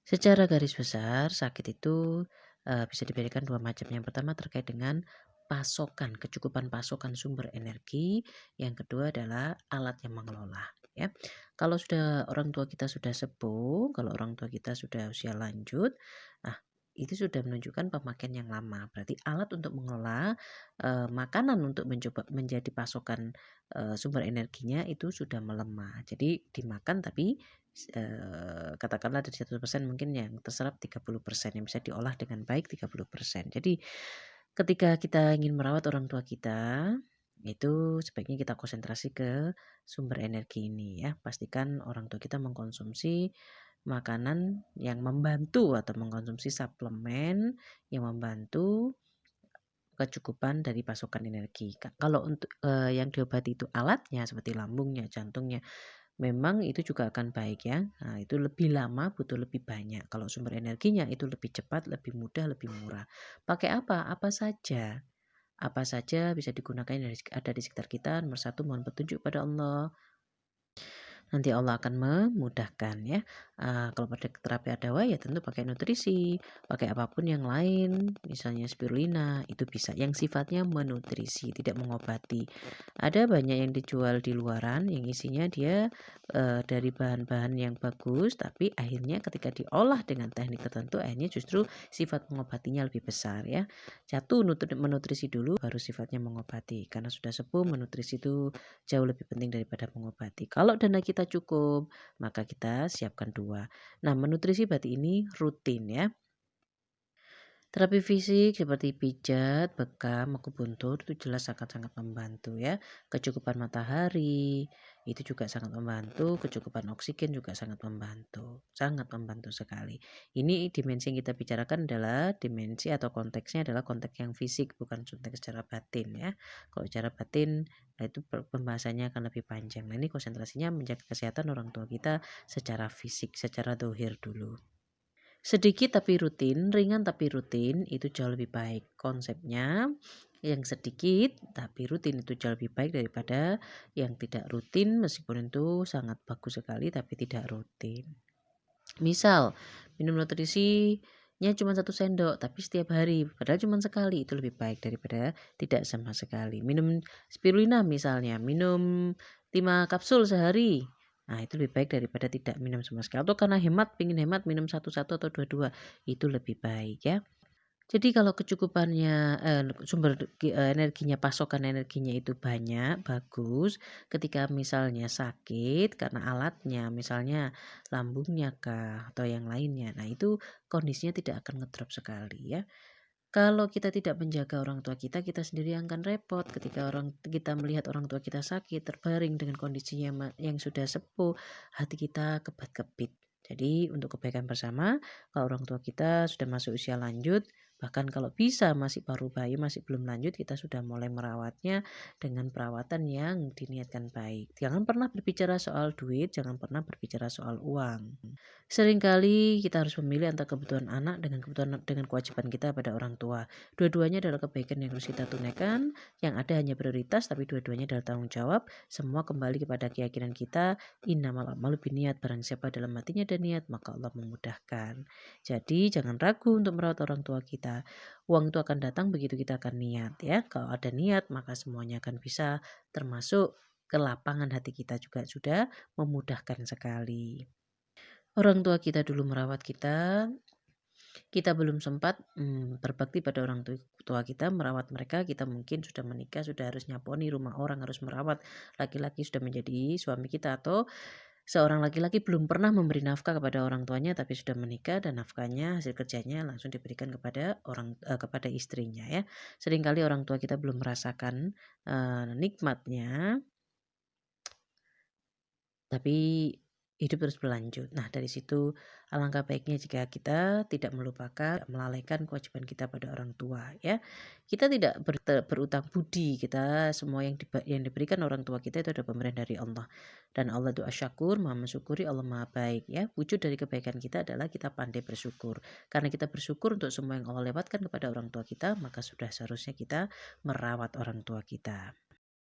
Secara garis besar, sakit itu, bisa dibedakan 2 macam. Yang pertama terkait dengan pasokan, kecukupan pasokan sumber energi, yang kedua adalah alat yang mengelola, ya. Kalau sudah orang tua kita sudah sepuh, kalau orang tua kita sudah usia lanjut, nah itu sudah menunjukkan pemakaian yang lama. Berarti alat untuk mengelola, makanan untuk mencoba menjadi pasokan, sumber energinya itu sudah melemah. Jadi dimakan tapi katakanlah dari 100% mungkin yang terserap 30% yang bisa diolah dengan baik 30%. Jadi ketika kita ingin merawat orang tua kita, itu sebaiknya kita konsentrasi ke sumber energi ini ya. Pastikan orang tua kita mengkonsumsi makanan yang membantu atau mengkonsumsi suplemen yang membantu kecukupan dari pasokan energi. Kalau untuk, yang diobati itu alatnya seperti lambungnya, jantungnya, memang itu juga akan baik ya. Nah, itu lebih lama, butuh lebih banyak. Kalau sumber energinya itu lebih cepat, lebih mudah, lebih murah. Pakai apa? Apa saja. Apa saja bisa digunakan yang ada di sekitar kita. Nomor satu, mohon petunjuk pada Allah. Nanti Allah akan memudahkan ya. Kalau pada terapi adawa ya tentu pakai nutrisi, pakai apapun yang lain, misalnya spirulina, itu bisa yang sifatnya menutrisi, tidak mengobati. Ada banyak yang dijual di luaran yang isinya dia dari bahan-bahan yang bagus, tapi akhirnya ketika diolah dengan teknik tertentu, akhirnya justru sifat mengobatinya lebih besar ya. Satu menutrisi dulu, baru sifatnya mengobati. Karena sudah sepuh, menutrisi itu jauh lebih penting daripada mengobati. Kalau dana kita cukup, maka kita siapkan 2. Nah, menutrisi berarti ini rutin ya. Terapi fisik seperti pijat, bekam, akupuntur itu jelas sangat-sangat membantu ya. Kecukupan matahari itu juga sangat membantu, kecukupan oksigen juga sangat membantu sekali. Ini dimensi yang kita bicarakan adalah dimensi atau konteksnya adalah konteks yang fisik, bukan konteks secara batin ya. Kalau secara batin, nah itu pembahasannya akan lebih panjang. Nah ini konsentrasinya menjaga kesehatan orang tua kita secara fisik, secara dohir dulu. Sedikit tapi rutin, ringan tapi rutin itu jauh lebih baik. Konsepnya yang sedikit tapi rutin itu jauh lebih baik daripada yang tidak rutin meskipun itu sangat bagus sekali tapi tidak rutin. Misal minum nutrisinya cuma 1 sendok tapi setiap hari padahal cuma sekali itu lebih baik daripada tidak sama sekali. Minum spirulina misalnya, minum 5 kapsul sehari. Nah, itu lebih baik daripada tidak minum sama sekali. Atau karena hemat, pingin hemat minum satu-satu atau dua-dua, itu lebih baik ya. Jadi kalau kecukupannya, sumber energinya, pasokan energinya itu banyak, bagus, ketika misalnya sakit karena alatnya, misalnya lambungnya kah, atau yang lainnya, nah itu kondisinya tidak akan ngedrop sekali ya. Kalau kita tidak menjaga orang tua kita sendiri yang akan repot ketika kita melihat orang tua kita sakit, terbaring dengan kondisinya yang sudah sepuh, hati kita kebat-kebit. Jadi untuk kebaikan bersama, kalau orang tua kita sudah masuk usia lanjut, bahkan kalau bisa masih paruh bayi, masih belum lanjut, kita sudah mulai merawatnya dengan perawatan yang diniatkan baik. Jangan pernah berbicara soal duit, jangan pernah berbicara soal uang. Seringkali kita harus memilih antara kebutuhan anak dengan kewajiban kita pada orang tua. Dua-duanya adalah kebaikan yang harus kita tunaikan, yang ada hanya prioritas tapi dua-duanya adalah tanggung jawab. Semua kembali kepada keyakinan kita, innamal a'malu binniyat, barang siapa dalam hatinya ada niat, maka Allah memudahkan. Jadi jangan ragu untuk merawat orang tua kita. Uang itu akan datang begitu kita akan niat ya. Kalau ada niat maka semuanya akan bisa, termasuk kelapangan hati kita juga sudah memudahkan sekali. Orang tua kita dulu merawat kita, kita belum sempat, berbakti pada orang tua kita, merawat mereka, kita mungkin sudah menikah, sudah harus nyaponi rumah orang, harus merawat laki-laki, sudah menjadi suami kita, atau seorang laki-laki belum pernah memberi nafkah kepada orang tuanya, tapi sudah menikah dan nafkahnya, hasil kerjanya langsung diberikan kepada istrinya ya. Seringkali orang tua kita belum merasakan, nikmatnya, tapi hidup terus berlanjut. Nah, dari situ alangkah baiknya jika kita tidak melupakan, melalaikan kewajiban kita pada orang tua ya. Kita tidak berutang budi, kita semua yang diberikan orang tua kita itu adalah pemberian dari Allah. Dan Allah itu asyakur, Maha mensyukuri, Allah Maha baik ya. Wujud dari kebaikan kita adalah kita pandai bersyukur. Karena kita bersyukur untuk semua yang Allah lewatkan kepada orang tua kita, maka sudah seharusnya kita merawat orang tua kita.